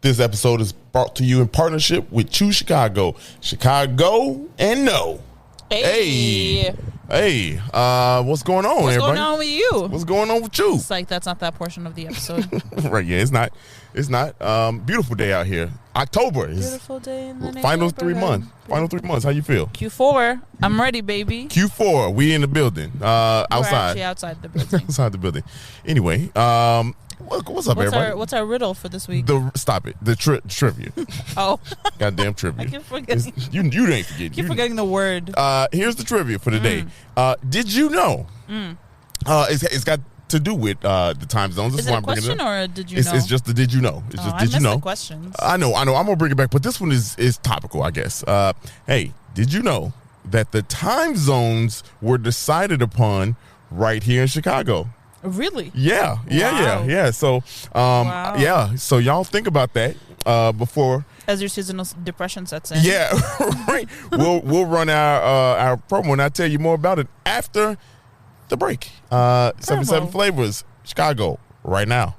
This episode is brought to you in partnership with Choose Chicago. Chicago and no. Hey, what's going on, everybody? What's going on with you? What's going on with you? It's like that's not that portion of the episode. Right, yeah, it's not. It's not. Beautiful day out here. October is beautiful day in the final 3 months. Final 3 months. How you feel? Q4. I'm ready, baby. Q4. We in the building. Outside. We're actually outside the building. Outside the building. Anyway, what's up, everybody? What's our riddle for this week? Stop it. The trivia. Oh. Goddamn trivia. I keep forgetting. You ain't forgetting. Keep forgetting the word. Here's the trivia for the day. Did you know? It's got to do with the time zones. This is it a question or did you know? It's just the did you know. It's just did you know? The questions. I know. I'm gonna bring it back, but this one is topical, I guess. Hey, did you know that the time zones were decided upon right here in Chicago? Really? Yeah. So, yeah. So y'all think about that before. As your seasonal depression sets in. Yeah, right. We'll run our promo and I'll tell you more about it after the break. 77 Flavors, Chicago, right now.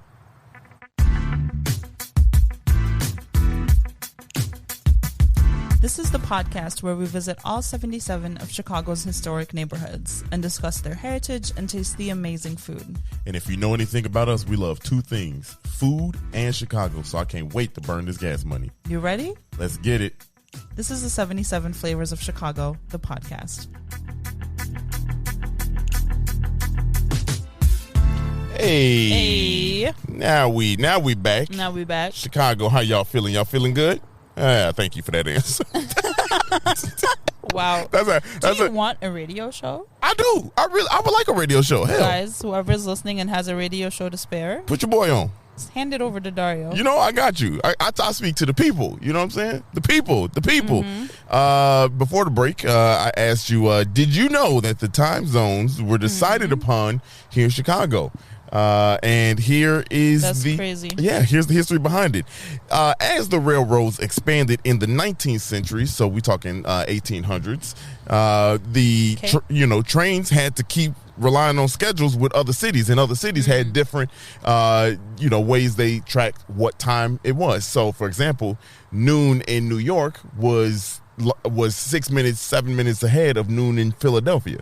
This is the podcast where we visit all 77 of Chicago's historic neighborhoods and discuss their heritage and taste the amazing food. And if you know anything about us, we love two things, food and Chicago, so I can't wait to burn this gas money. You ready? Let's get it. This is the 77 Flavors of Chicago, the podcast. Hey. Now we back. Now we back. Chicago, how y'all feeling? Y'all feeling good? Thank you for that answer. Wow. Do you want a radio show? I do. I would like a radio show. Hell. Guys, whoever's listening and has a radio show to spare, put your boy on. Just hand it over to Dario. You know, I got you. I speak to the people. You know what I'm saying? The people. Mm-hmm. Before the break, I asked you, did you know that the time zones were decided upon here in Chicago? And here is crazy. Yeah, here's the history behind it. As the railroads expanded in the 19th century, so we're talking 1800s, trains had to keep relying on schedules with other cities, and other cities had different, ways they tracked what time it was. So, for example, noon in New York was 6 minutes, 7 minutes ahead of noon in Philadelphia.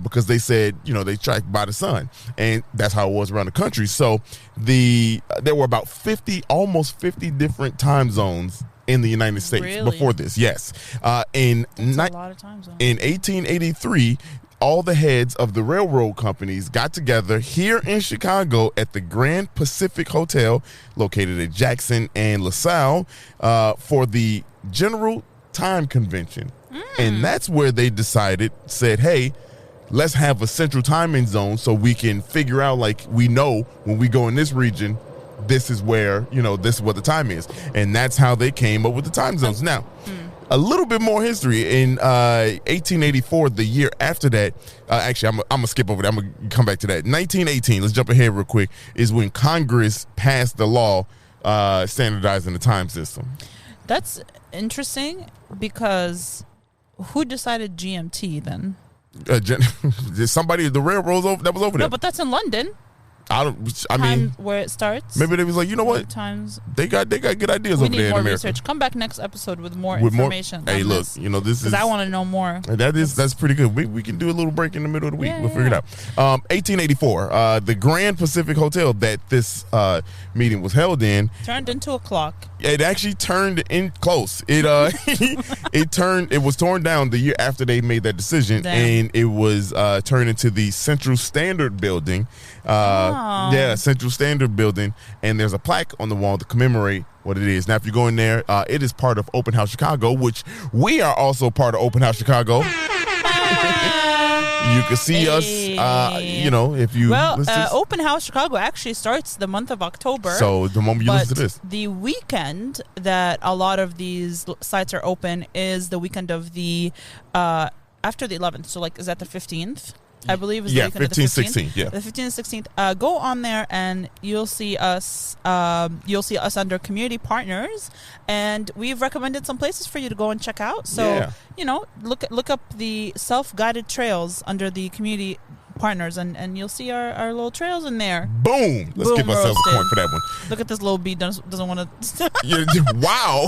Because they said, they tracked by the sun, and that's how it was around the country. So there were about almost 50 different time zones in the United States before this. Yes. In 1883, all the heads of the railroad companies got together here in Chicago at the Grand Pacific Hotel, located at Jackson and LaSalle, for the General Time Convention. And that's where they said, hey, let's have a central timing zone so we can figure out, we know when we go in this region, this is where, this is what the time is. And that's how they came up with the time zones. Now, a little bit more history. In 1884, the year after that, actually, I'm going to skip over that. I'm going to come back to that. 1918, let's jump ahead real quick, is when Congress passed the law standardizing the time system. That's interesting because who decided GMT then? Somebody, the railroads that was over there. No, but that's in London. I mean, where it starts. Maybe they was like, you know what? Times they got good ideas over there in America. We need more research. Come back next episode with more information. Hey, look, this is because I want to know more. That's pretty good. We can do a little break in the middle of the week. We'll figure it out. 1884, the Grand Pacific Hotel that this meeting was held in turned into a clock. It actually turned in close. It it was torn down the year after they made that decision. Damn. And it was turned into the Central Standard Building. Central Standard Building, and there's a plaque on the wall to commemorate what it is. Now, if you go in there, it is part of Open House Chicago, which we are also part of Open House Chicago. You can see us, if you Open House Chicago actually starts the month of October. So the moment you listen to this. The weekend that a lot of these sites are open is the weekend of the, after the 11th. So, is that the 15th? I believe is the weekend 15th, of the 15th. 16th, the 15th and 16th. Go on there and you'll see us. You'll see us under community partners, and we've recommended some places for you to go and check out. So look up the self-guided trails under the community partners, and you'll see our little trails in there. Boom! Let's give ourselves a point for that one. Look at this little bee doesn't want to. Wow,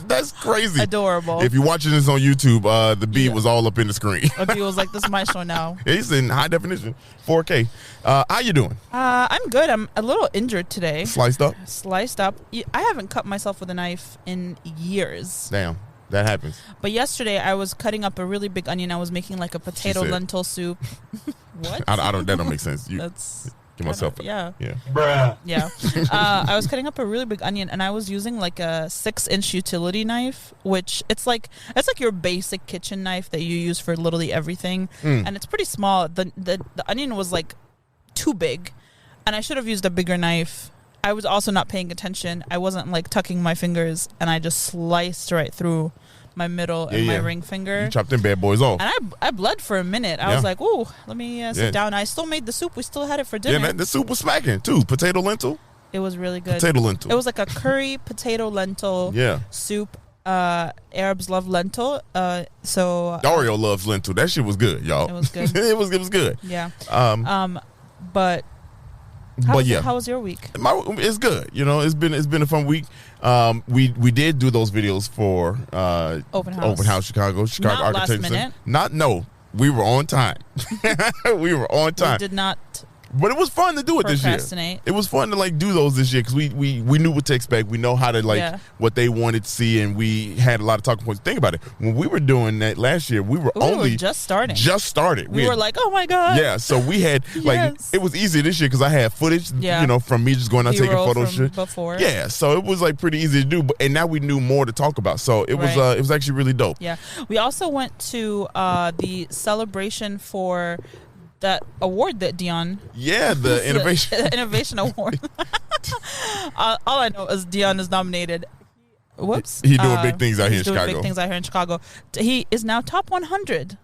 that's crazy. Adorable. If you're watching this on YouTube, the bee was all up in the screen. The bee was like, "This is my show now." It's in high definition, 4K. How you doing? I'm good. I'm a little injured today. Sliced up. I haven't cut myself with a knife in years. Damn. That happens. But yesterday I was cutting up a really big onion. I was making like a potato lentil soup. What? That don't make sense. That's give myself. Yeah. Bruh. Yeah. I was cutting up a really big onion, and I was using like a 6-inch utility knife, which it's like your basic kitchen knife that you use for literally everything, and it's pretty small. The onion was like too big, and I should have used a bigger knife. I was also not paying attention. I wasn't like tucking my fingers, and I just sliced right through my middle and my ring finger. You chopped them bad boys off. And I bled for a minute. I was like, "Ooh, let me sit down." I still made the soup. We still had it for dinner. Yeah, man, the soup was smacking too. Potato lentil. It was really good. Potato lentil. It was like a curry potato lentil soup. Arabs love lentil. So Dario loves lentil. That shit was good, y'all. It was good. it was good. Yeah. But how was your week? It's good. You know, it's been a fun week. We did do those videos for Open House Chicago Not Architecture last minute. No. We were on time. We were on time. We did not. But it was fun to do it this year. It was fun to like do those this year because we knew what to expect. We know how to what they wanted to see, and we had a lot of talking points. Think about it. When we were doing that last year, we were just starting. We were like, oh my god. Yeah, so we had it was easy this year because I had footage, from me just going out taking photos before. Yeah, so it was like pretty easy to do. And now we knew more to talk about. So it was actually really dope. Yeah, we also went to the celebration for that award that Dion. Yeah, the innovation award. All I know is Dion is nominated. Whoops. He's doing big things out here in Chicago. Big things out here in Chicago. He is now top 100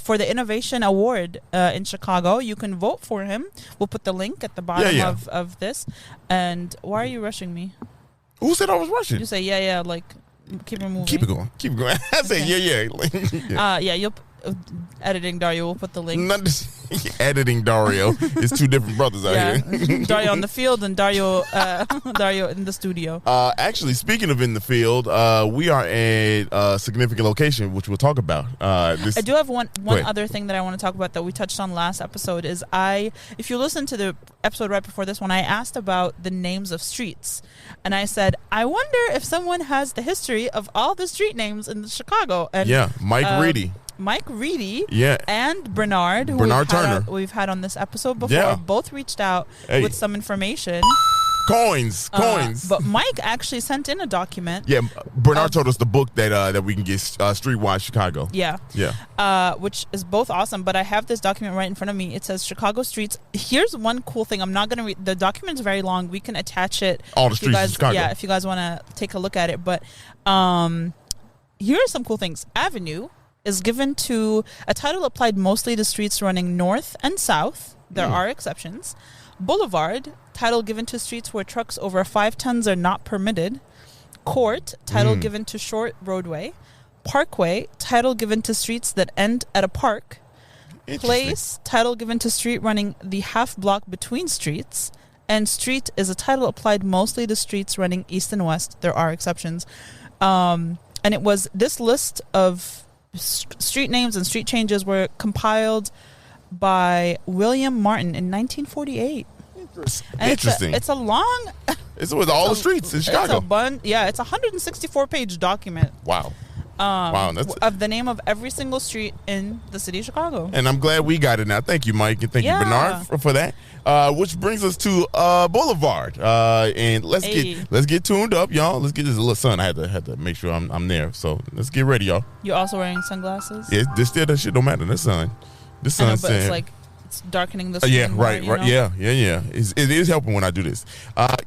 for the innovation award in Chicago. You can vote for him. We'll put the link at the bottom of this. And why are you rushing me? Who said I was rushing? You say yeah, like keep it moving. Keep it going. I say yeah. You'll editing Dario will put the link. Editing Dario is two different brothers out here. Dario on the field and Dario in the studio. Actually, speaking of in the field, we are at a significant location, which we'll talk about. I do have one other thing that I want to talk about that we touched on last episode. Is if you listen to the episode right before this one, I asked about the names of streets, and I said I wonder if someone has the history of all the street names in Chicago. And Mike Reedy and Bernard Turner, we've had on this episode before, both reached out with some information. Coins. But Mike actually sent in a document. Yeah, Bernard told us the book that we can get, Streetwise Chicago. Yeah. Which is both awesome, but I have this document right in front of me. It says Chicago Streets. Here's one cool thing. I'm not going to read. The document is very long. We can attach it. All the streets in Chicago. Yeah, if you guys want to take a look at it. But here are some cool things. Avenue is given to a title applied mostly to streets running north and south. There are exceptions. Boulevard, title given to streets where trucks over 5 tons are not permitted. Court, title given to short roadway. Parkway, title given to streets that end at a park. Place, title given to street running the half block between streets. And street is a title applied mostly to streets running east and west. There are exceptions. And it was this list of street names and street changes were compiled by William Martin in 1948. Interesting. It's a long. It's with all the streets in Chicago. It's a 164-page document. Wow. Of the name of every single street in the city of Chicago. And I'm glad we got it now. Thank you, Mike, and thank you, Bernard, for that. Which brings us to Boulevard. And let's get tuned up, y'all. Let's get this little sun. I had to make sure I'm there. So let's get ready, y'all. You're also wearing sunglasses? Yeah, that shit don't matter. The sun. The sun. But it's like it's darkening the screen. Right. Yeah. It is helping when I do this.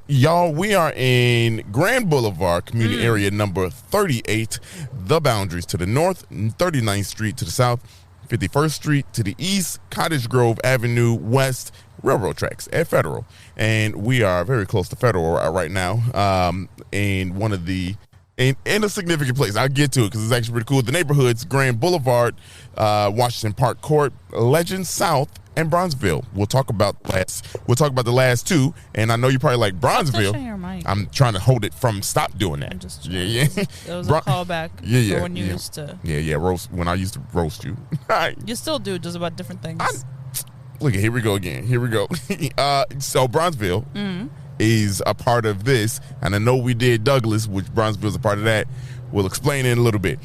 Y'all, we are in Grand Boulevard community area number 38. The boundaries to the north, 39th Street to the south, 51st Street to the east, Cottage Grove Avenue west, railroad tracks at Federal. And we are very close to Federal right now. In one of the in a significant place. I'll get to it because it's actually pretty cool. The neighborhoods: Grand Boulevard, Washington Park Court, Legend South, and Bronzeville. We'll talk about the last two, and I know you're probably like Bronzeville. Your mic. I'm trying to hold it from stop doing that. It was a callback. Yeah. When you used to. Yeah. Roast when I used to roast you. You still do, just about different things. Look, here we go again. Here we go. So Bronzeville is a part of this, and I know we did Douglas, which Bronzeville's a part of that. We'll explain it in a little bit.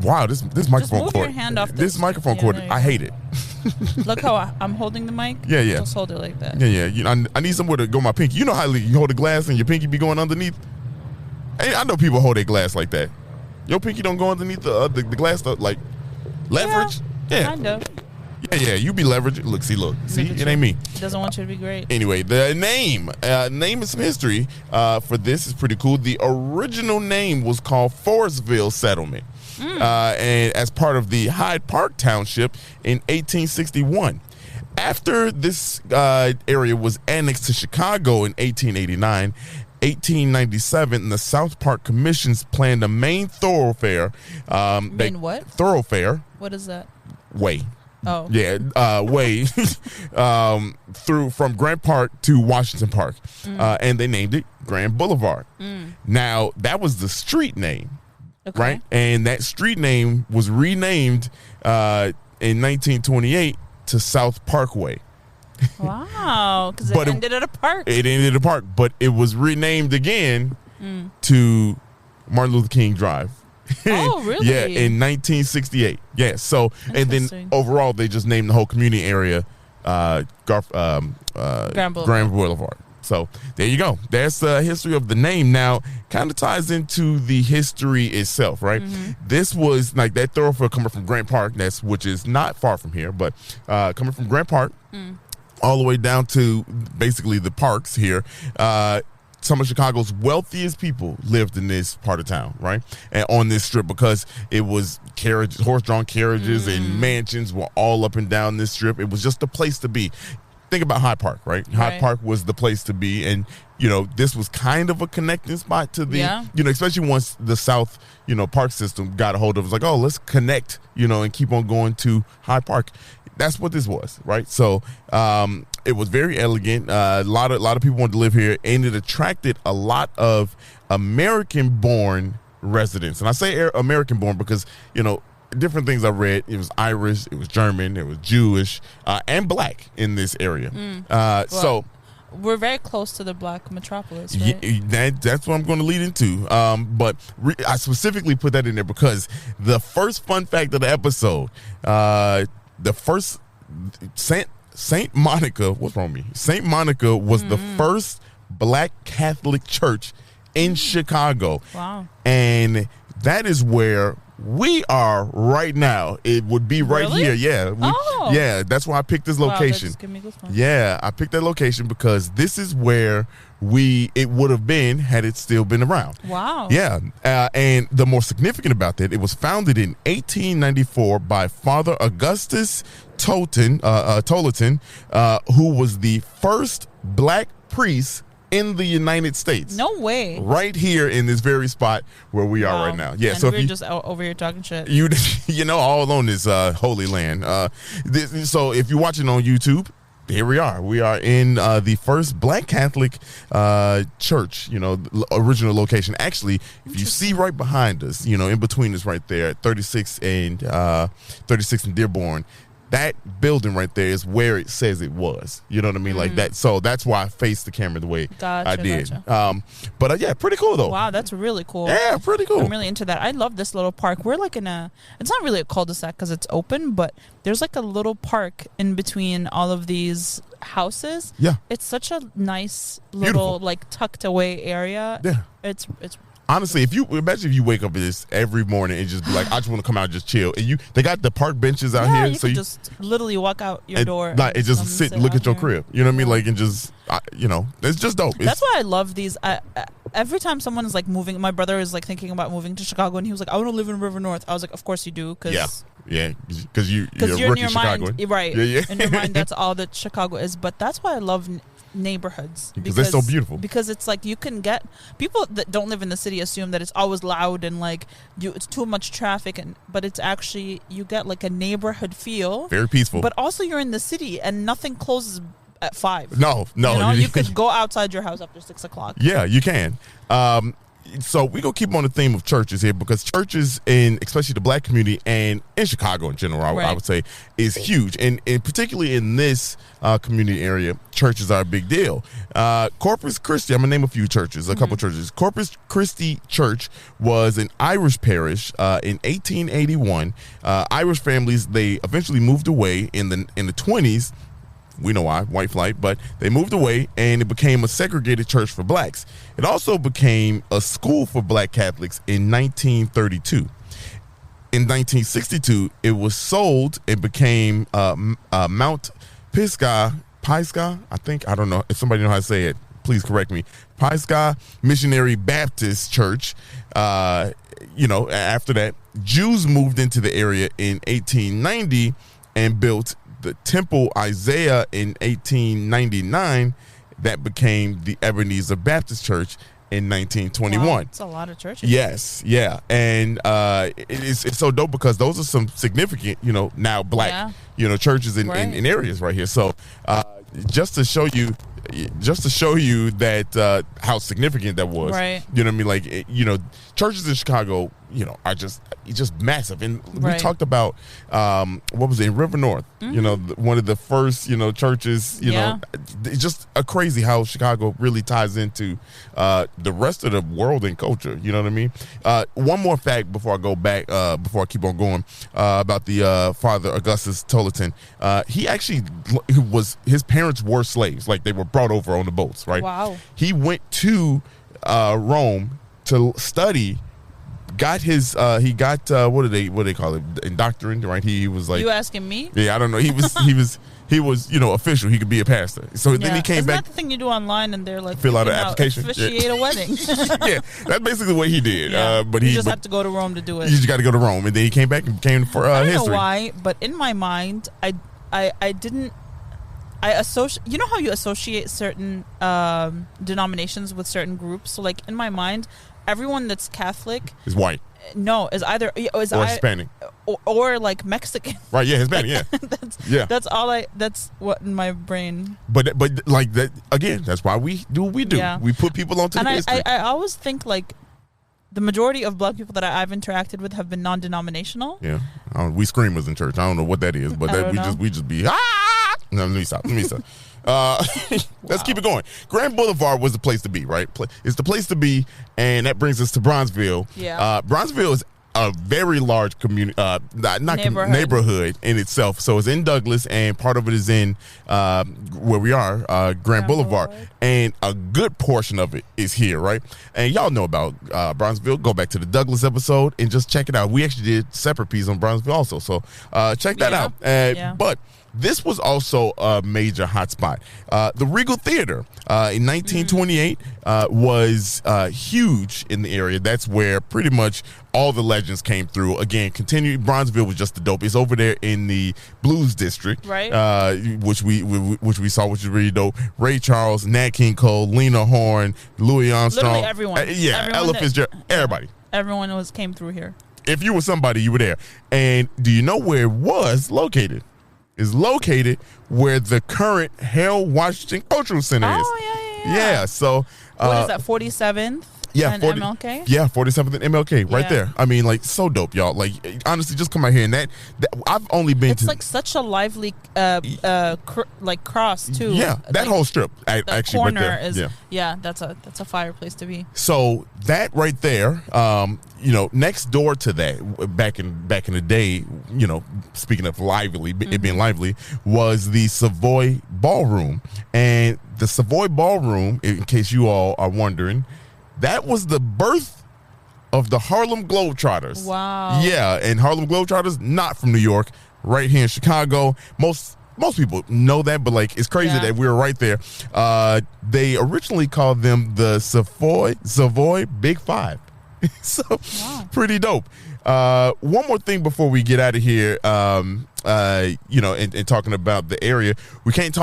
Wow, this microphone cord. Your hand off this microphone cord, I hate it. Look how I'm holding the mic. Yeah. Just hold it like that. Yeah. You know, I need somewhere to go my pinky. You know how you hold the glass and your pinky be going underneath? Hey, I know people hold their glass like that. Your pinky don't go underneath the glass, like leverage. Yeah. Kind of. Yeah. You be leveraging. Look, see, it ain't me. He doesn't want you to be great. Anyway, the name and some history for this is pretty cool. The original name was called Forestville Settlement. And as part of the Hyde Park Township in 1861. After this area was annexed to Chicago in 1889, 1897, the South Park Commissions planned a main thoroughfare. What? Thoroughfare. What is that? Way. Oh. Yeah, way through from Grant Park to Washington Park. And they named it Grand Boulevard. Now, that was the street name. Okay. Right, and that street name was renamed in 1928 to South Parkway. Wow, because it ended at a park. It ended at a park, but it was renamed again to Martin Luther King Drive. Oh, really? Yeah, in 1968. Yeah, so and then overall they just named the whole community area Grand Boulevard. So there you go. That's the history of the name. Now, kind of ties into the history itself, right? This was like that thoroughfare coming from Grant Park, which is not far from here, but coming from Grant Park all the way down to basically the parks here. Some of Chicago's wealthiest people lived in this part of town, right? And on this strip, because it was horse-drawn carriages and mansions were all up and down this strip. It was just a place to be. Think about Hyde Park, right? Hyde Park was the place to be, and this was kind of a connecting spot to the, especially once the South, park system got a hold of it. It was like, oh, let's connect, and keep on going to Hyde Park. That's what this was, right? So it was very elegant. A lot of people wanted to live here, and it attracted a lot of American-born residents. And I say American-born because different things I read. It was Irish, it was German, it was Jewish, and black in this area. So we're very close to the black metropolis, right? That's what I'm going to lead into. But I specifically put that in there because the first fun fact of the episode, the first Saint Monica, what's wrong with me? Saint Monica was the first black Catholic church in Chicago. Wow. And that is where we are right now. It would be right here. Yeah. Yeah. That's why I picked this location. Yeah. I picked that location because this is where it would have been had it still been around. Wow. Yeah. And the more significant about that, it was founded in 1894 by Father Augustus Tolton, who was the first black priest in the United States. No way. Right here in this very spot where we are right now. Yeah. And so we're just over here talking shit. All on this holy land. So if you're watching on YouTube, here we are. We are in the first black Catholic church, original location. Actually, if you see right behind us, in between us right there, 36 and Dearborn, that building right there is where it says it was. You know what I mean? Like that. So that's why I faced the camera the way I did. Gotcha. But yeah, pretty cool though. Wow, that's really cool. Yeah, pretty cool. I'm really into that. I love this little park. We're like it's not really a cul-de-sac because it's open, but there's like a little park in between all of these houses. Yeah. It's such a nice little like tucked away area. Yeah. It's honestly, if you wake up this every morning and just be like, I just want to come out and just chill, and they got the park benches out here, so you just literally walk out your door, like, and just sit and look at your crib. You know what I mean? Like, and just it's just dope. That's why I love these. Every time someone is like moving, my brother is like thinking about moving to Chicago, and he was like, I want to live in River North. I was like, of course you do, because because you're a rookie Chicagoan. Mind, right? Yeah. In your mind, that's all that Chicago is. But that's why I love neighborhoods because they're so beautiful. Because it's like you can get people that don't live in the city assume that it's always loud and like it's too much traffic, but it's actually you get like a neighborhood feel, very peaceful. But also you're in the city and nothing closes at 5. No. You could go outside your house after 6 o'clock. Yeah, you can. So we're going to keep on the theme of churches here because churches, especially the black community and in Chicago in general, I would say, is huge. And particularly in this community area, churches are a big deal. Corpus Christi, I'm going to name a few churches, a couple churches. Corpus Christi Church was an Irish parish in 1881. Irish families, they eventually moved away in the 20s. We know why, white flight, but they moved away and it became a segregated church for blacks. It also became a school for black Catholics in 1932. In 1962, it was sold. It became Mount Pisgah, I don't know. If somebody knows how to say it, please correct me. Pisgah Missionary Baptist Church. After that, Jews moved into the area in 1890 and built the Temple Isaiah in 1899. That became the Ebenezer Baptist Church in 1921. Wow, it's a lot of churches. Yes, yeah, and it's so dope because those are some significant, now black, churches in areas right here. So just to show you that how significant that was. Right. You know what I mean? Like, churches in Chicago, are just massive. And we talked about, what was it, in River North, one of the first, churches, it's just crazy how Chicago really ties into the rest of the world and culture. You know what I mean? One more fact before I go back, before I keep on going, about the Father Augustus Tolleton. His parents were slaves. Like, they were brought over on the boats, right? Wow. He went to Rome to study. Got his what do they call it, indoctrined, right? He was like, you asking me? Yeah, I don't know. He was official. He could be a pastor. So then he came Isn't back. that the thing you do online and they're like, fill out an application, officiate a wedding. Yeah, that's basically what he did. But he just had to go to Rome to do it. You just got to go to Rome, and then he came back and came for I don't history. know why, but in my mind, I didn't. I associate. You know how you associate certain denominations with certain groups. So, like in my mind, everyone that's Catholic is white. No, is either or Hispanic or like Mexican. Right? Yeah, Hispanic. Yeah, That's what in my brain. But like that again. That's why we do what we do. Yeah. We put people onto the history. I always think like the majority of black people that I've interacted with have been non-denominational. Yeah, we screamers in church. I don't know what that is, but we just be No, let me stop. Let's keep it going. Grand Boulevard was the place to be, right? It's the place to be, and that brings us to Bronzeville. Yeah. Bronzeville is a very large community, neighborhood in itself. So it's in Douglas, and part of it is in where we are, Grand Boulevard, and a good portion of it is here, right? And y'all know about Bronzeville. Go back to the Douglas episode and just check it out. We actually did separate piece on Bronzeville also, so check that out. But this was also a major hotspot. The Regal Theater in 1928 was huge in the area. That's where pretty much all the legends came through. Again, Bronzeville was just the dope. It's over there in the Blues District, right? Which we saw, which is really dope. Ray Charles, Nat King Cole, Lena Horne, Louis Armstrong, literally everyone. Ella Fitzgerald, everybody. Everyone came through here. If you were somebody, you were there. And do you know where it was located? Is located where the current Harold Washington Cultural Center is. Oh, yeah. Yeah, so... what is that, 47th? Yeah, and MLK? Yeah, 47th and MLK, right there. I mean, like, so dope, y'all. Like, honestly, just come out here and that I've only been It's like such a lively, cross, too. Yeah, that whole strip, actually, corner right there. is, that's a fire place to be. So, that right there, next door to that, back in the day, speaking of lively, it being lively, was the Savoy Ballroom. And the Savoy Ballroom, in case you all are wondering, that was the birth of the Harlem Globetrotters. Wow. Yeah, and Harlem Globetrotters, not from New York, right here in Chicago. Most people know that, but like it's crazy that we were right there. They originally called them the Savoy Big Five. So pretty dope. One more thing before we get out of here, and talking about the area, we can't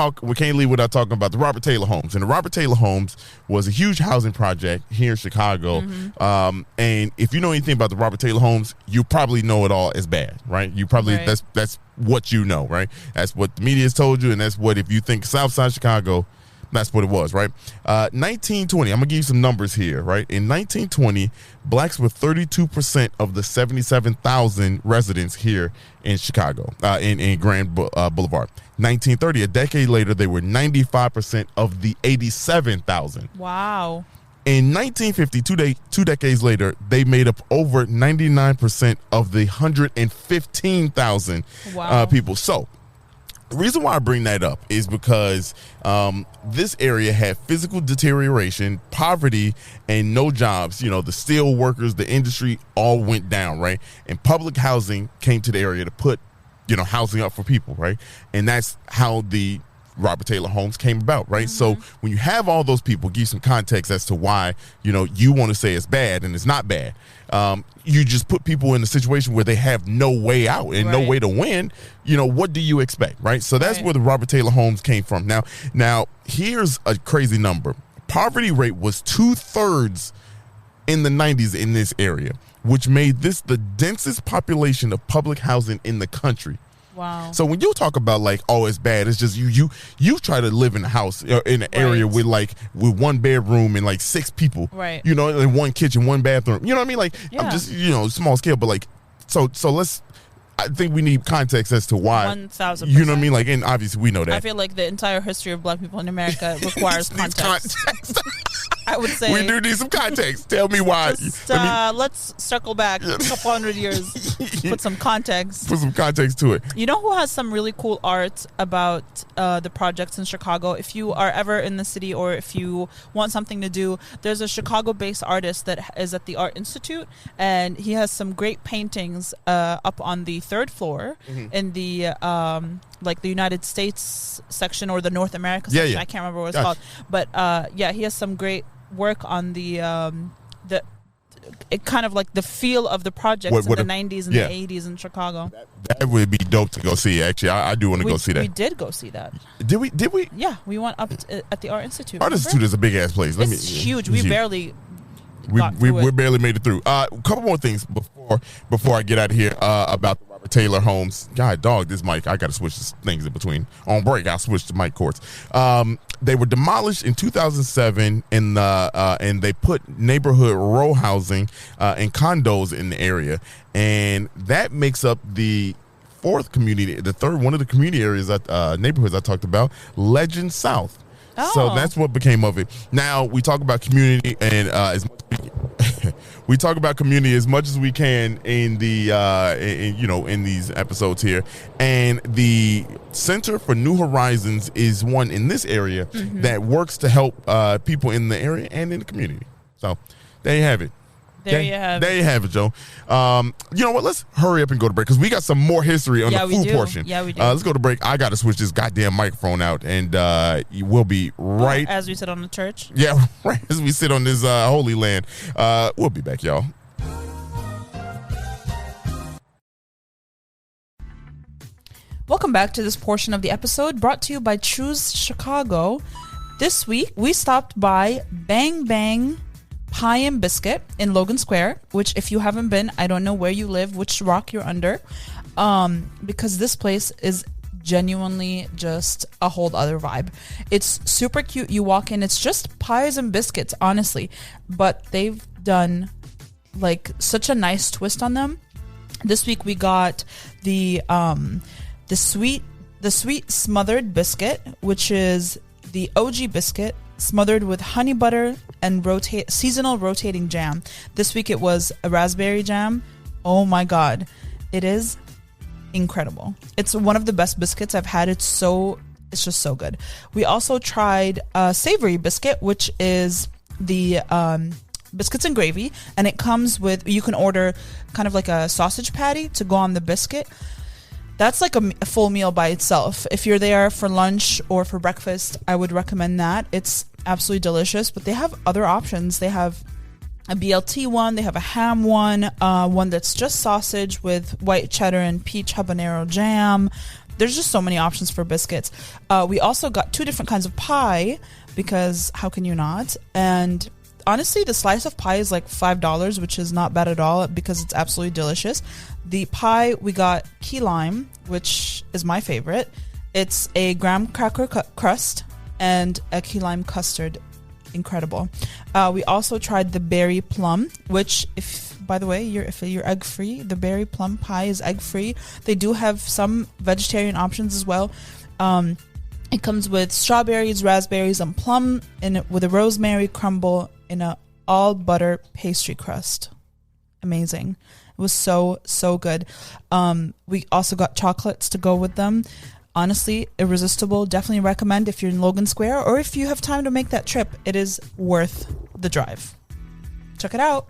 leave without talking about the Robert Taylor Homes. And the Robert Taylor Homes was a huge housing project here in Chicago. And if you know anything about the Robert Taylor Homes, you probably know it all as bad, right? You probably that's what you know, right? That's what the media has told you, and that's what, if you think South Side Chicago, that's what it was, right? 1920, I'm going to give you some numbers here, right? In 1920, blacks were 32% of the 77,000 residents here in Chicago, in Grand Boulevard. 1930, a decade later, they were 95% of the 87,000. Wow. In 1950, two decades later, they made up over 99% of the 115,000 people. So, the reason why I bring that up is because this area had physical deterioration, poverty, and no jobs. You know, the steel workers, the industry all went down, right? And public housing came to the area to put, housing up for people, right? And that's how the Robert Taylor Homes came about, right? So when you have all those people, give some context as to why, you want to say it's bad and it's not bad. You just put people in a situation where they have no way out and no way to win. What do you expect, right? So that's where the Robert Taylor Homes came from. Now here's a crazy number. Poverty rate was 2/3 in the 90s in this area, which made this the densest population of public housing in the country. Wow. So when you talk about it's bad, it's just you try to live in a house in an area with one bedroom and 6 people, right? And one kitchen, one bathroom. You know what I mean? I'm just small scale, but so let's. I think we need context as to why. 1,000%. You know what I mean? And obviously we know that. I feel like the entire history of black people in America requires context. I would say we do need some context. Tell me why. Let's circle back a couple hundred years. Put some context. Put some context to it. You know who has some really cool art about the projects in Chicago? If you are ever in the city or if you want something to do, there's a Chicago-based artist that is at the Art Institute, and he has some great paintings up on the 3rd floor in the the United States section or the North America section. I can't remember what it's called, but he has some great work on the kind of the feel of the projects in the 90s and the 80s in Chicago. That would be dope to go see. Actually, I do want to go see that. We did go see that. Did we? Yeah, we went up at the Art Institute. Art Institute is a big ass place. It's huge. We barely. We barely made it through. A couple more things before I get out of here about the Robert Taylor Homes. God, dog, this mic. I got to switch things in between. On break, I'll switch the mic cords. They were demolished in 2007, and they put neighborhood row housing and condos in the area, and that makes up the fourth community, the third one of the community areas, neighborhoods I talked about, Legend South. So that's what became of it. Now we talk about community, and we talk about community as much as we can in the in these episodes here. And the Center for New Horizons is one in this area that works to help people in the area and in the community. So there you have it. There you have it, Joe. You know what? Let's hurry up and go to break because we got some more history on the food portion. Yeah, we do. Let's go to break. I got to switch this goddamn microphone out, and we'll be right as we sit on the church. Yeah, right as we sit on this holy land. We'll be back, y'all. Welcome back to this portion of the episode brought to you by Choose Chicago. This week, we stopped by Bang Bang Pie and Biscuit in Logan Square, which if you haven't been, I don't know where you live, which rock you're under, because this place is genuinely just a whole other vibe. It's super cute. You walk in, it's just pies and biscuits, honestly, but they've done such a nice twist on them. This week we got the sweet smothered biscuit, which is the OG biscuit smothered with honey butter and seasonal rotating jam. This week it was a raspberry jam. Oh my god, it is incredible. It's one of the best biscuits I've had. It's just so good. We also tried a savory biscuit, which is the biscuits and gravy, and it comes with, you can order kind of like a sausage patty to go on the biscuit. That's like a full meal by itself. If you're there for lunch or for breakfast, I would recommend that. It's absolutely delicious, but they have other options. They have a BLT one. They have a ham one that's just sausage with white cheddar and peach habanero jam. There's just so many options for biscuits. We also got 2 different kinds of pie because how can you not? And honestly, the slice of pie is like $5, which is not bad at all because it's absolutely delicious. The pie, we got key lime, which is my favorite. It's a graham cracker crust and a key lime custard. Incredible. We also tried the berry plum, which, if by the way, if you're egg free, the berry plum pie is egg free. They do have some vegetarian options as well. It comes with strawberries, raspberries, and plum, with a rosemary crumble in a all butter pastry crust. Amazing. It was so good. We also got chocolates to go with them. Honestly, irresistible. Definitely recommend if you're in Logan Square or if you have time to make that trip. It is worth the drive. Check it out.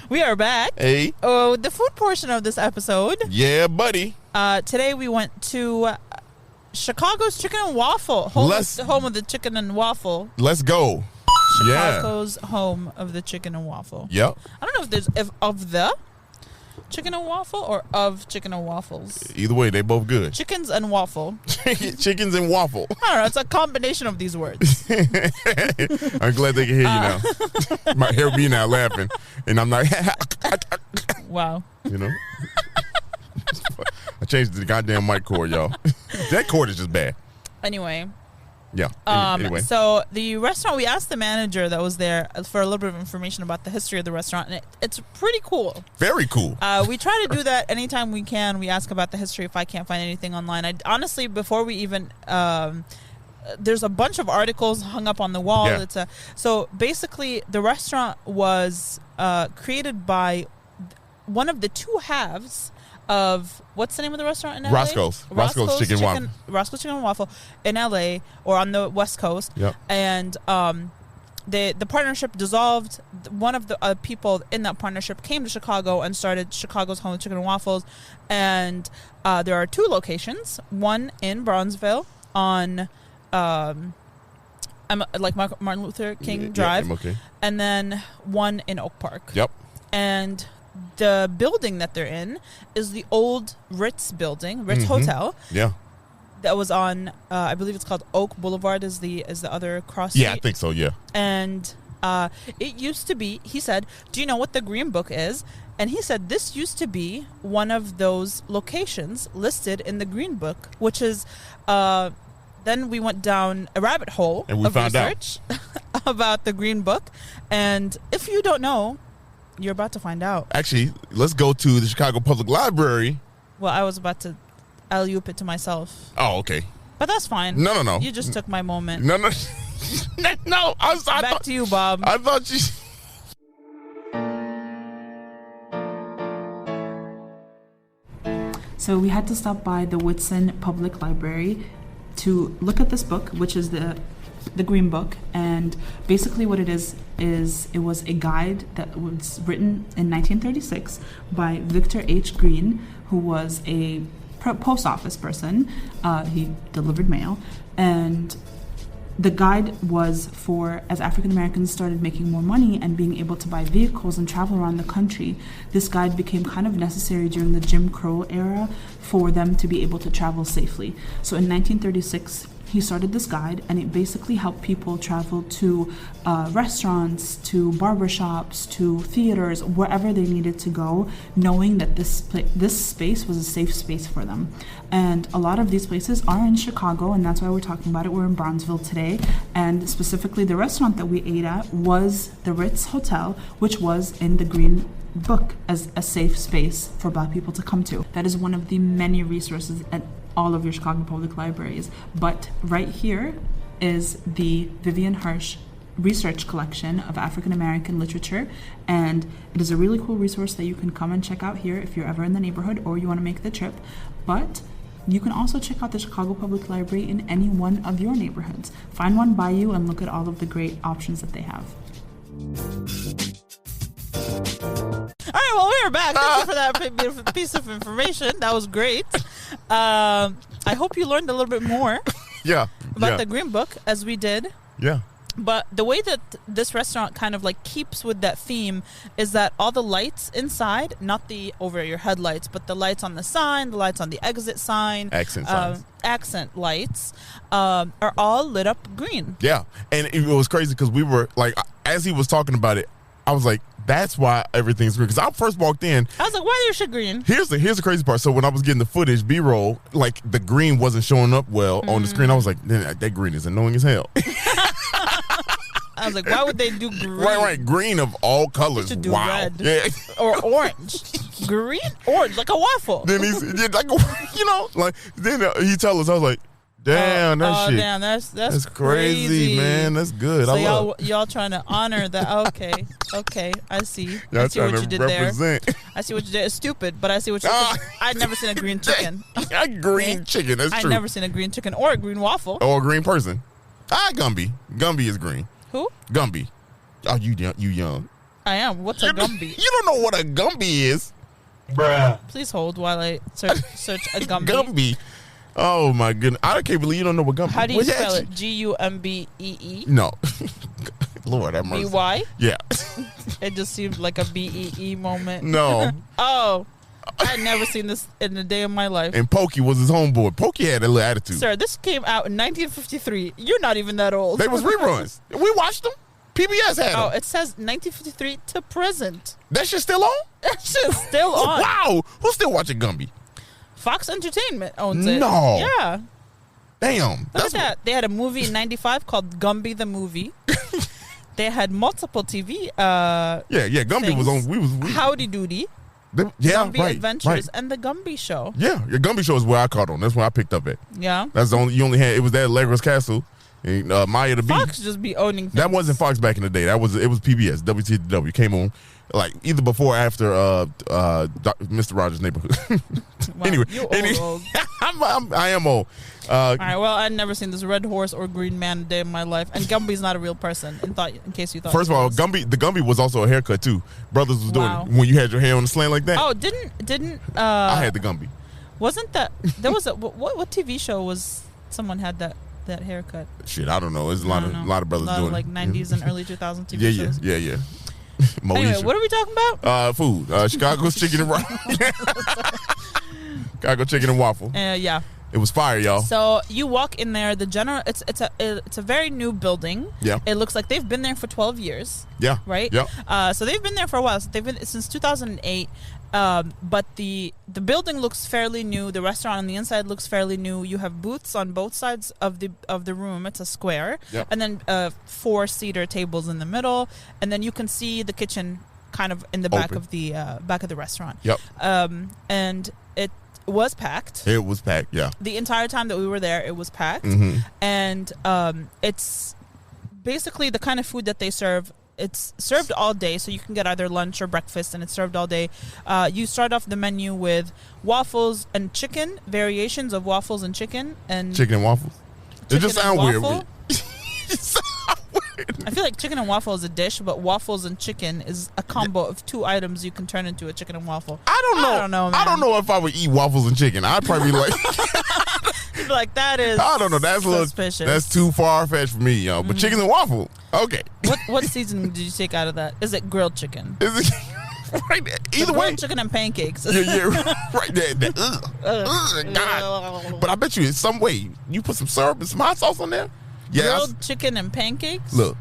We are back. Hey. Oh, the food portion of this episode. Yeah, buddy. Today we went to Chicago's Chicken and Waffle. Home of the chicken and waffle. Let's go. Chicago's home of the chicken and waffle. Yep. I don't know if there's of the chicken and waffle or of chicken and waffles. Either way, they both good. Chickens and waffle. Chickens and waffle. I don't know. It's a combination of these words. I'm glad they can hear you now. Might hear me now laughing, and I'm like, wow. You know. I changed the goddamn mic cord, y'all. That cord is just bad. Anyway. Yeah. Anyway. So the restaurant, we asked the manager that was there for a little bit of information about the history of the restaurant, and it's pretty cool. Very cool. We try to do that anytime we can. We ask about the history if I can't find anything online. Honestly, before we even... there's a bunch of articles hung up on the wall. Yeah. So basically, the restaurant was created by one of the 2 halves of what's the name of the restaurant in LA? Roscoe's Chicken Waffle. Roscoe's Chicken and Waffle in LA or on the West Coast. Yep. And the partnership dissolved. One of the people in that partnership came to Chicago and started Chicago's Home of Chicken and Waffles. And there are 2 locations. One in Bronzeville on like Martin Luther King Drive. Okay. And then one in Oak Park. Yep. And the building that they're in is the old Ritz building, Ritz Hotel. Yeah. That was on, I believe it's called Oak Boulevard is the other cross street. Yeah, I think so, yeah. And it used to be, he said, do you know what the Green Book is? And he said this used to be one of those locations listed in the Green Book, which is, then we went down a rabbit hole and we found research about the Green Book. And if you don't know, you're about to find out. Actually, let's go to the Chicago Public Library. Well, I was about to alley-oop it to myself. Oh, okay. But that's fine. No. You just took my moment. No. No. Back to you, Bob. I thought you... So we had to stop by the Whitson Public Library to look at this book, which is the Green Book, and basically what it is it was a guide that was written in 1936 by Victor H. Green, who was a post office person. He delivered mail, and the guide was for, as African Americans started making more money and being able to buy vehicles and travel around the country, this guide became kind of necessary during the Jim Crow era for them to be able to travel safely. So in 1936, he started this guide, and it basically helped people travel to restaurants, to barbershops, to theaters, wherever they needed to go, knowing that this space was a safe space for them. And a lot of these places are in Chicago, and that's why we're talking about it. We're in Bronzeville today, and specifically the restaurant that we ate at was the Ritz Hotel, which was in the Green Book as a safe space for Black people to come to. That is one of the many resources at all of your Chicago public libraries. But right here is the Vivian Hirsch research collection of African American literature, and it is a really cool resource that you can come and check out here if you're ever in the neighborhood or you want to make the trip. But you can also check out the Chicago Public Library in any one of your neighborhoods. Find one by you and look at all of the great options that they have. All right, well, we're back. Thank you for that beautiful piece of information. That was great. I hope you learned a little bit more about the Green Book as we did. Yeah. But the way that this restaurant kind of like keeps with that theme is that all the lights inside, not the over your headlights, but the lights on the sign, the lights on the exit sign, accent lights, are all lit up green. Yeah. And it was crazy because we were like, as he was talking about it, I was like, that's why everything's green. Because I first walked in, I was like, why is your shit green? Here's the crazy part. So when I was getting the footage, B-roll, like the green wasn't showing up well on the screen. I was like, that green is annoying as hell. I was like, why would they do green? Right. Green of all colors. They should do red. Yeah. Or orange. Green, orange, like a waffle. Then then he tell us, I was like, damn, shit. Damn, that's crazy, man. That's good. So y'all trying to honor that. Okay, I see. Y'all I see what you did represent. there. I see what you did. It's stupid, but I see what you did. I'd never seen a green chicken. Green chicken, that's true. I've never seen a green chicken or a green waffle. Or a green person. Gumby. Gumby is green. Who? Gumby. Oh, you young. I am. What's a Gumby? You don't know what a Gumby is. Bruh. Please hold while I search a Gumby. Gumby. Oh, my goodness. I can't believe you don't know what Gumby is. How do you spell it? Gumbee? No. Lord have mercy. B-Y? Yeah. It just seemed like a B-E-E moment. No. Oh. I'd never seen this in a day of my life. And Pokey was his homeboy. Pokey had a little attitude. Sir, this came out in 1953. You're not even that old. They was reruns. We watched them. PBS had them. Oh, it says 1953 to present. That shit still on? That shit's still on. Wow. Who's still watching Gumby? Fox Entertainment owns it. No. Yeah. Damn. Look at that. They had a movie in 95 called Gumby the Movie. They had multiple TV Gumby things. was on. Howdy Doody. Gumby Adventures and the Gumby Show. Yeah, the Gumby Show is where I caught on. That's where I picked up at. Yeah. That's the only, you only had, it was that Allegra's Castle, and Maya the Bee. Fox just be owning things. That wasn't Fox back in the day. It was PBS, WTW, came on like either before or after Mr. Rogers' Neighborhood. Wow, anyway, old. I am old. All right, well, I'd never seen this red horse or green man a day in my life, and Gumby's not a real person. In case you thought. First of all, the Gumby was also a haircut too. Brothers was doing it when you had your hair on the slant like that. Oh, didn't I had the Gumby. Wasn't that there was a what TV show was someone had that haircut? Shit, I don't know. There's a lot of brothers doing like it. 90s and early 2000s TV shows. Yeah. Anyway, what are we talking about? Food. Chicago's chicken and waffle. Chicago chicken and waffle. Yeah. It was fire, y'all. So you walk in there. It's a very new building. Yeah. It looks like they've been there for 12 years. Yeah. Right. Yeah. So they've been there for a while. So they've been since 2008. But the building looks fairly new. The restaurant on the inside looks fairly new. You have booths on both sides of the room. It's a square. Yep. And then 4-seater tables in the middle. And then you can see the kitchen kind of in the back of the restaurant. Yep. And it was packed. It was packed, yeah. The entire time that we were there, it was packed. Mm-hmm. And it's basically the kind of food that they serve. It's served all day, so you can get either lunch or breakfast, and it's served all day. You start off the menu with waffles and chicken, variations of waffles and chicken. And chicken and waffles? It just sounds weird. I feel like chicken and waffle is a dish, but waffles and chicken is a combo of two items you can turn into a chicken and waffle. I don't know, man. I don't know if I would eat waffles and chicken. I'd probably be like, that is. I don't know. That's suspicious. That's too far fetched for me, yo. But chicken and waffle, okay. What seasoning did you take out of that? Is it grilled chicken? Is it right there? Either way, grilled chicken and pancakes. Yeah, right there. God. But I bet you, in some way, you put some syrup and some hot sauce on there. Yeah, grilled chicken and pancakes? Look,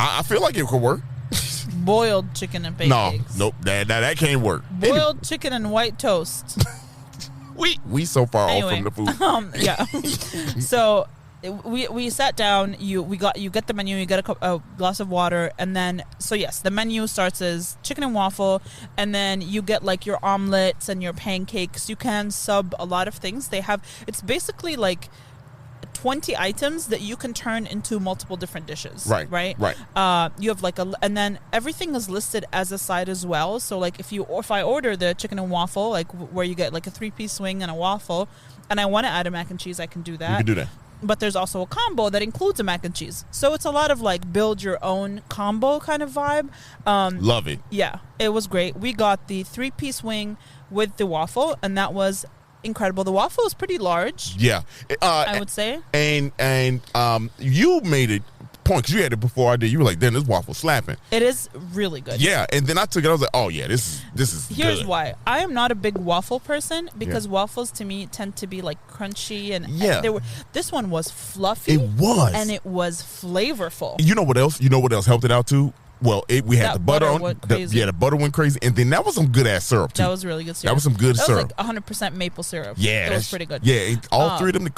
I feel like it could work. Boiled chicken and pancakes. Nope. That can't work. Boiled chicken and white toast. We so far off from the food. Yeah. So we sat down. You get the menu. You get a glass of water, and then yes, the menu starts as chicken and waffle, and then you get like your omelets and your pancakes. You can sub a lot of things. It's basically like 20 items that you can turn into multiple different dishes. Right. You have and then everything is listed as a side as well. So like if I order the chicken and waffle, like where you get like a 3-piece swing and a waffle, and I want to add a mac and cheese, I can do that. You can do that. But there's also a combo that includes a mac and cheese. So it's a lot of like build your own combo kind of vibe. Love it. Yeah, it was great. We got the 3-piece wing with the waffle, and that was incredible. The waffle is pretty large. Yeah. I would say. And you made it point because you had it before I did. You were like, "Then this waffle slapping." It is really good. Yeah, and then I took it. I was like, "Oh yeah, this is." Here's good. why. I am not a big waffle person because waffles to me tend to be like crunchy and this one was fluffy. It was, and it was flavorful. You know what else? You know what else helped it out too? Well, we had the butter on. The butter went crazy, and then that was some good ass syrup too. That was really good syrup. That was some good syrup. That was like 100% maple syrup. Yeah, it was pretty good. Yeah, all three of them.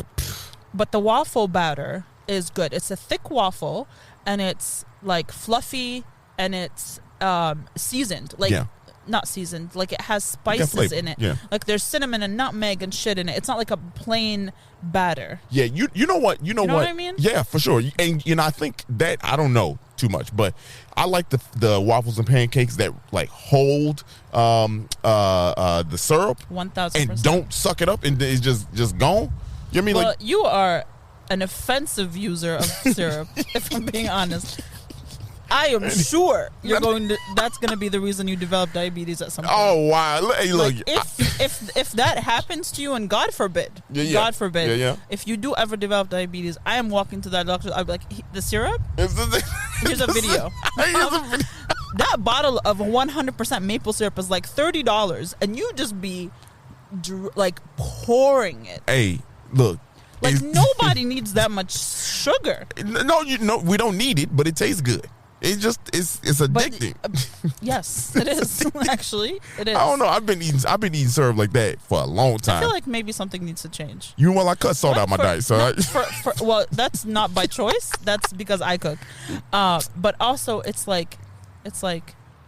But the waffle batter is good. It's a thick waffle, and it's like fluffy, and it's seasoned. Like not seasoned. Like it has spices in it. Yeah. Like there's cinnamon and nutmeg and shit in it. It's not like a plain batter. Yeah, you know what? You know what I mean? Yeah, for sure. And I think that I don't know too much, but I like the waffles and pancakes that like hold the syrup 1000% and don't suck it up and it's just gone. You know what I mean? Well, you are an offensive user of syrup, if I'm being honest. I am sure that's going to be the reason you develop diabetes at some point. Oh wow! Hey, look, like if that happens to you, and God forbid, if you do ever develop diabetes, I am walking to that doctor. I'll be like, the syrup. Here's a video. That bottle of 100% maple syrup is like $30, and you just be like pouring it. Hey, look. Like nobody needs that much sugar. No, we don't need it, but it tastes good. It's addicting. Yes, it is. Actually, it is. I don't know. I've been eating syrup like that for a long time. I feel like maybe something needs to change. I cut salt out my diet. So well, that's not by choice. That's because I cook. But also, it's like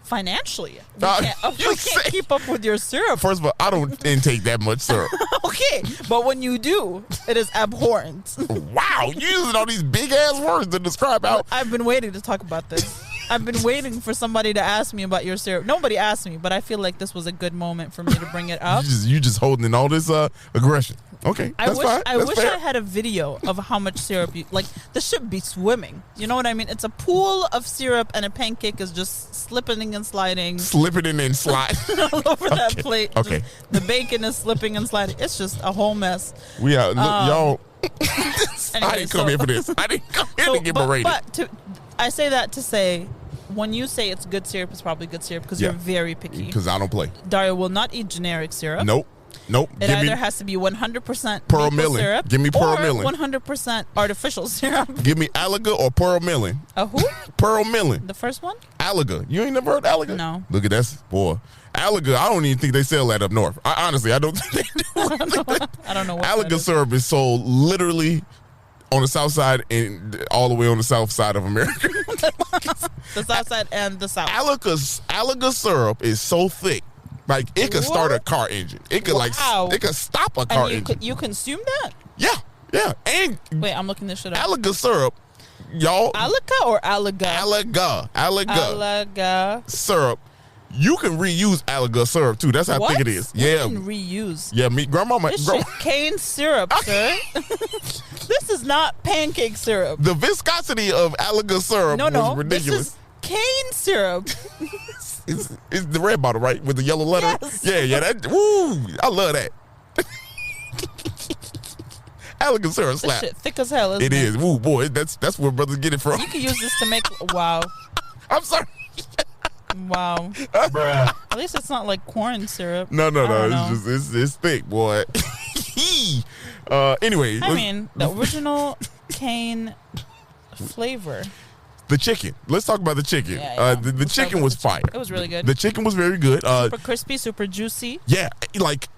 financially, we can't keep up with your syrup. First of all, I don't intake that much syrup. Okay, but when you do, it is abhorrent. Wow, you're using all these big ass words to describe how. I've been waiting to talk about this. I've been waiting for somebody to ask me about your syrup. Nobody asked me, but I feel like this was a good moment for me to bring it up. You just holding in all this aggression. Okay, that's fine. I wish I had a video of how much syrup you like. This should be swimming. You know what I mean? It's a pool of syrup, and a pancake is just slipping and sliding, and sliding all over that plate. Okay, the bacon is slipping and sliding. It's just a whole mess. We are y'all. Anyway, I didn't come here for this. I didn't come here to get berated. But I say that to say, when you say it's good syrup, it's probably good syrup because you're very picky. Because I don't play. Dario will not eat generic syrup. Nope. It either has to be 100% Pearl maple Millen. syrup. Give me Pearl or Millen. 100% artificial syrup. Give me Alaga or Pearl Millen. A who? Pearl Millen. The first one? Alaga. You ain't never heard Alaga? No. Look at that, boy. Alaga, I don't even think they sell that up north. Honestly, I don't think they do. I don't know what Alaga syrup is sold literally on the south side and all the way on the south side of America. The south side and the south. Alaga syrup is so thick. Like it could start a car engine. It could it could stop a car engine. You consume that? Yeah. And wait, I'm looking this shit up. Alaga syrup, y'all. Alaga or Alaga? Alaga syrup. You can reuse Alaga syrup too. That's how thick it is. Yeah. You can reuse. Yeah, grandmama. This shit cane syrup, sir. This is not pancake syrup. The viscosity of Alaga syrup was ridiculous. This is cane syrup. It's the red bottle, right? With the yellow letter? Yes. Yeah. I love that. Alaga syrup slap. This shit thick as hell, isn't it? It is. Woo, boy, that's where brothers get it from. You can use this to make... Wow. I'm sorry. Wow. Bruh. At least it's not like corn syrup. No. It's thick, boy. Anyway. I mean, the original cane flavor. The chicken. Let's talk about the chicken. Yeah. The chicken was fire. It was really good. The chicken was very good. Super crispy, super juicy. Yeah, like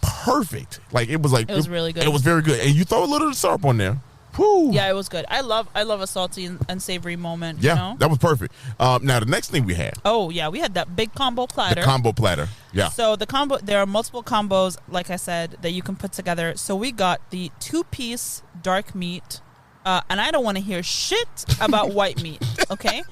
perfect. Like it was really good. It was very good. And you throw a little syrup on there. Whew. Yeah, it was good. I love a salty and savory moment. Yeah, you know? That was perfect. Now the next thing we had. Oh yeah, we had that big combo platter. The combo platter. Yeah. So there are multiple combos, like I said, that you can put together. So we got the 2-piece dark meat. And I don't want to hear shit about white meat, okay?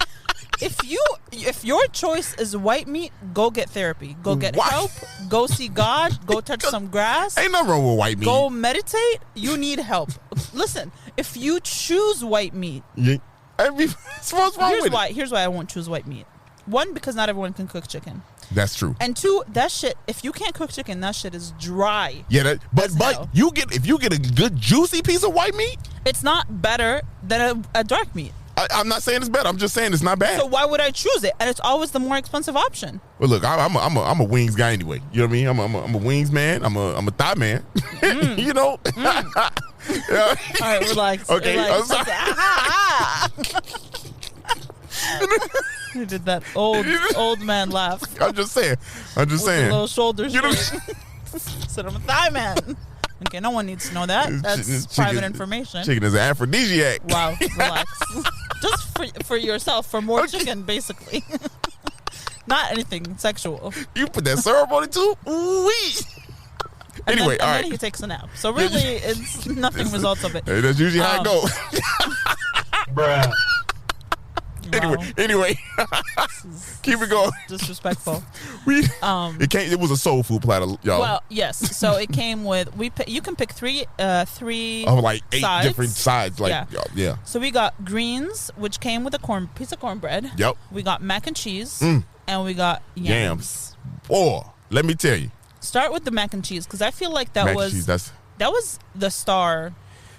If your choice is white meat, go get therapy. Go get help. Go see God. Go touch some grass. Ain't nothing wrong with white meat. Go meditate. You need help. Listen, if you choose white meat, what's wrong with it? Here's why I won't choose white meat. One, because not everyone can cook chicken. That's true. And 2, that shit, if you can't cook chicken, that shit is dry. Yeah, but hell. if you get a good juicy piece of white meat, it's not better than a dark meat. I'm not saying it's better. I'm just saying it's not bad. So why would I choose it? And it's always the more expensive option. Well, look, I'm a wings guy anyway. You know what I mean? I'm a wings man. I'm a thigh man. You know. All right, relax. Okay, relax. I'm sorry. You did that old man laugh. I'm just saying. With the little shoulders. You know, said I'm a thigh man. Okay, no one needs to know that. That's private information. Chicken is an aphrodisiac. Wow, relax. Just for yourself, for more chicken, basically. Not anything sexual. You put that syrup on it too? Ooh-wee. Anyway, all right. And then he takes a nap. So really, it's nothing results of it. Hey, that's usually how it goes. Bruh. Anyway, keep it going. Disrespectful. It was a soul food platter, y'all. Well, yes. So it came with you can pick three like 8 sides. different sides. Like yeah. So we got greens, which came with a piece of cornbread. Yep. We got mac and cheese, and we got yams. Boy, let me tell you. Start with the mac and cheese because I feel like that was the star.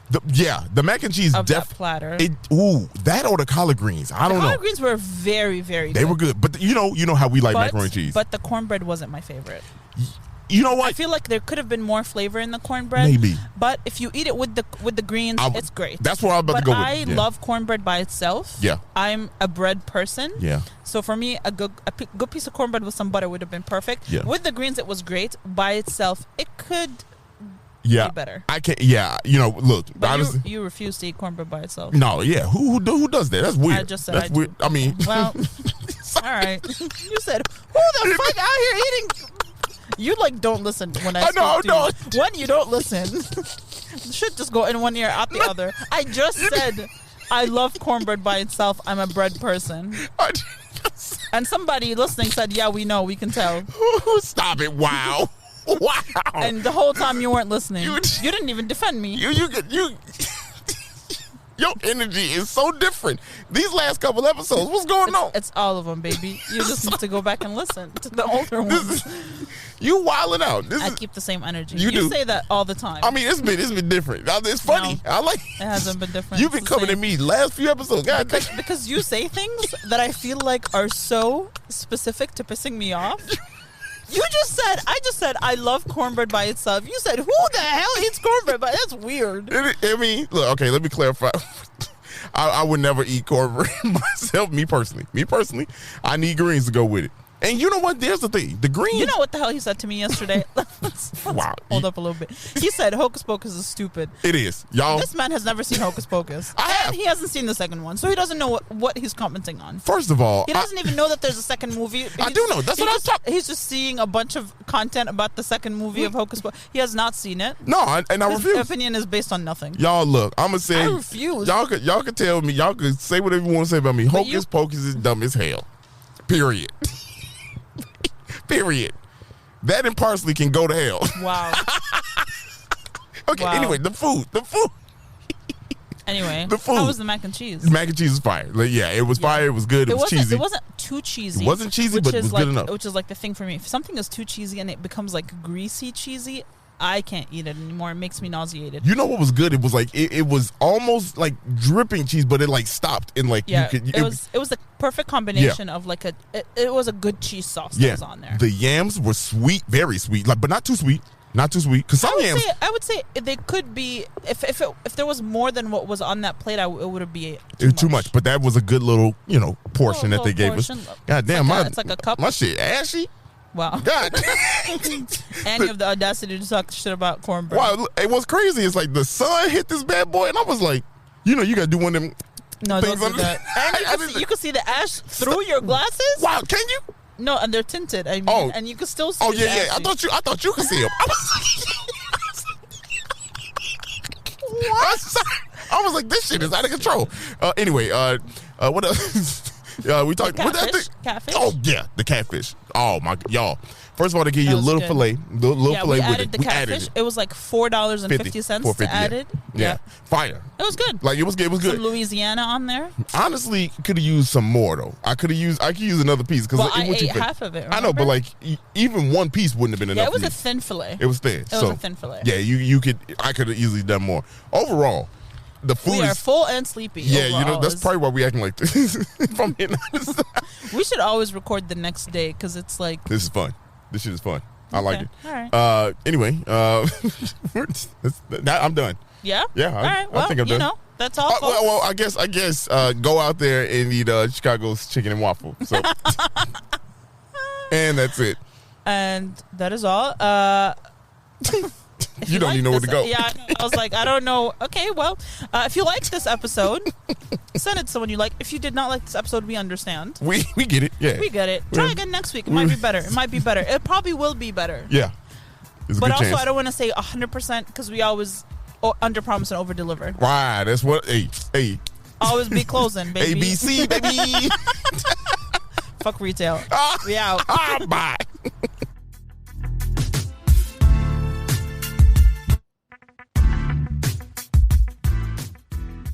The mac and cheese of that platter. That or the collard greens. I don't know. The collard greens were very, very good. They were good. But you know how we like macaroni and cheese. But the cornbread wasn't my favorite. You know what? I feel like there could have been more flavor in the cornbread. Maybe. But if you eat it with the greens, it's great. That's what I'm about to go with. I love cornbread by itself. Yeah. I'm a bread person. Yeah. So for me, a good piece of cornbread with some butter would have been perfect. Yeah. With the greens, it was great. By itself, it could be better. I can't. Yeah. You know, look. But honestly, you refuse to eat cornbread by itself. No. Yeah. Who does that? That's weird. I just said that's weird. I mean. Well. All right. You said, who the fuck out here eating? You don't listen when I speak to you. When you don't listen, shit just go in one ear out the other. I just said I love cornbread by itself. I'm a bread person. And somebody listening said, yeah, we know, we can tell. Stop it! Wow. And the whole time you weren't listening. You didn't even defend me. Your energy is so different. These last couple episodes, what's going on? It's all of them, baby. You just need to go back and listen to the older ones. You wilding out. I keep the same energy. You do. Say that all the time. I mean, it's been different. It's funny. No, I like it. Hasn't been different. You've been coming at me last few episodes. God, because you say things that I feel like are so specific to pissing me off. I just said I love cornbread by itself. You said, who the hell eats cornbread? But that's weird. I mean, look, okay, let me clarify. I would never eat cornbread myself, me personally. I need greens to go with it. And you know what? There's the thing. The greens. You know what the hell he said to me yesterday? Wow. Hold up a little bit. He said Hocus Pocus is stupid. It is. Y'all. This man has never seen Hocus Pocus. I have. And he hasn't seen the second one, so he doesn't know what he's commenting on. First of all. He doesn't even know that there's a second movie. I do know. That's what I'm talking. He's just seeing a bunch of content about the second movie of Hocus Pocus. He has not seen it. No, I refuse. His opinion is based on nothing. Y'all, look, I'm going to say. I refuse. Y'all could tell me. Y'all could say whatever you want to say about me. Hocus Pocus is dumb as hell. Period. Period. That and parsley can go to hell. Wow. Okay, wow. Anyway, the food. Anyway, the food. How was the mac and cheese? Mac and cheese is fire. Yeah, it was fire. It was good. It was cheesy. It wasn't too cheesy. It wasn't cheesy, but it was good enough. Which is like the thing for me. If something is too cheesy and it becomes like greasy cheesy, I can't eat it anymore. It makes me nauseated. You know what was good? It was like it was almost like dripping cheese, but it like stopped and like it was the perfect combination of like it was a good cheese sauce that was on there. The yams were sweet, very sweet, but not too sweet. Not too sweet. Because I would say they could be if there was more than what was on that plate, it would be too much. But that was a good little portion that they gave us. God damn, it's like a cup. My shit ashy. Wow. God. And you have the audacity to talk shit about cornbread. Wow. And what's crazy is like the sun hit this bad boy, and I was like, you got to do one of them. No, don't do that. And you can see the ash through your glasses. Wow, can you? No, and they're tinted. I mean, and you can still see. Oh yeah. I thought you could see them. I was like, this shit is out of control. Anyway, what else? We talked. Catfish. Oh yeah, the catfish. Oh my, y'all. First of all, they give you a little good. filet, little filet we with added it. the We catfish. added it. It was like $4.50 to add it. Yeah. Fire. It was good. Like it was good. Some Louisiana on there. Honestly, could have used some more though. I could use another piece because I ate half of it. Remember? I know, but like even one piece wouldn't have been enough. Yeah, it was a thin fillet. It was thin. It was a thin fillet. Yeah, you could. I could have easily done more. Overall, the food we are full and sleepy. Yeah, overall. that's probably why we acting like this. If I'm being honest. We should always record the next day because it's like this is fun. This shit is fun. I like it. All right. Anyway, I'm done. Yeah. Yeah. All right. Well, I think I'm done. That's all. Well, I guess go out there and eat Chicago's chicken and waffle. So, and that's it. And that is all. You don't even know where to go. Yeah, I was like, I don't know. Okay, well, if you liked this episode, send it to someone you like. If you did not like this episode, we understand. We get it. Yeah, we get it. Try again next week. It might be better. It probably will be better. Yeah, but also, I don't want to say 100% because we always under promise and over deliver. Right. That's what. Hey. Always be closing, baby. ABC, baby. Fuck retail. We out. Bye.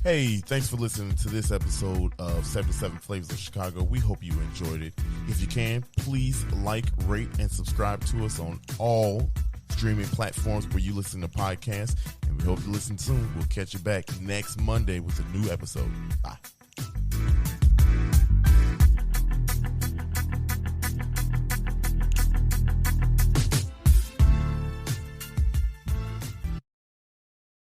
Hey, thanks for listening to this episode of 77 Flavors of Chicago. We hope you enjoyed it. If you can, please like, rate, and subscribe to us on all streaming platforms where you listen to podcasts. And we hope you listen soon. We'll catch you back next Monday with a new episode. Bye.